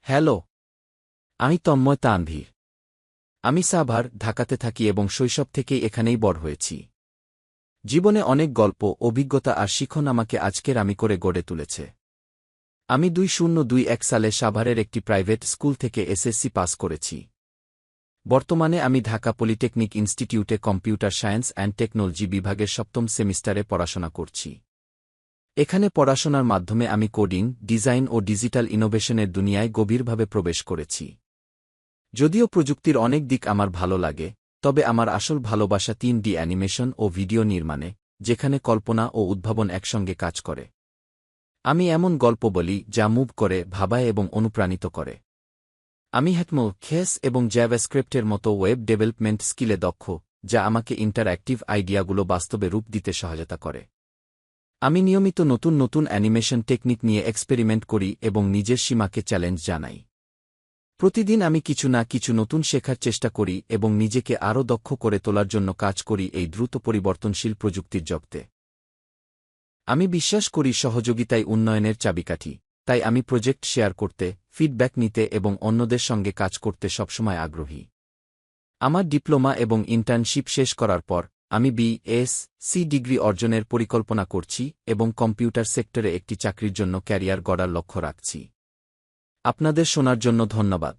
Hello, আমি তন্ময় তানভীর। আমি সাভার, ঢাকাতে থাকি এবং শৈশব থেকেই এখানেই বড় হয়েছি। জীবনে অনেক গল্প, অভিজ্ঞতা আর শিখন আমাকে আজকের আমি করে গড়ে তুলেছে। আমি 2021 সালে সাভারের একটি প্রাইভেট স্কুল থেকে এসএসসি পাস করেছি। বর্তমানে আমি ঢাকা পলিটেকনিক ইনস্টিটিউটে কম্পিউটার সায়েন্স অ্যান্ড টেকনোলজি বিভাগের 7ম সেমিস্টারে পড়াশোনা করছি। এখানে পড়াশোনার মাধ্যমে আমি কোডিং, ডিজাইন ও ডিজিটাল ইনোভেশনের দুনিয়ায় গভীরভাবে প্রবেশ করেছি। যদিও প্রযুক্তির অনেক দিক আমার ভালো লাগে, তবে আমার আসল ভালোবাসা 3D অ্যানিমেশন ও ভিডিও নির্মাণে, যেখানে কল্পনা ও উদ্ভাবন একসঙ্গে কাজ করে। আমি এমন গল্প বলি যা মুভ করে, ভাবায় এবং অনুপ্রাণিত করে। আমি HTML, CSS এবং জাভাস্ক্রিপ্টের মতো ওয়েব ডেভেলপমেন্ট স্কিলে দক্ষ, যা আমাকে ইন্টারঅ্যাক্টিভ আইডিয়াগুলো বাস্তবে রূপ দিতে সহায়তা করে। আমি নিয়মিত নতুন নতুন অ্যানিমেশন টেকনিক নিয়ে এক্সপেরিমেন্ট করি এবং নিজের সীমাকে চ্যালেঞ্জ জানাই। প্রতিদিন আমি কিছু না কিছু নতুন শেখার চেষ্টা করি এবং নিজেকে আরও দক্ষ করে তোলার জন্য কাজ করি এই দ্রুত পরিবর্তনশীল প্রযুক্তির জগতে। আমি বিশ্বাস করি সহযোগিতাই উন্নয়নের চাবিকাঠি, তাই আমি প্রজেক্ট শেয়ার করতে, ফিডব্যাক নিতে এবং অন্যদের সঙ্গে কাজ করতে সবসময় আগ্রহী। আমার ডিপ্লোমা এবং ইন্টার্নশিপ শেষ করার পর, আমি BSc ডিগ্রি অর্জনের পরিকল্পনা করছি এবং কম্পিউটার সেক্টরে একটি চাকরির জন্য ক্যারিয়ার গড়ার লক্ষ্য রাখছি। আপনাদের শোনার জন্য ধন্যবাদ।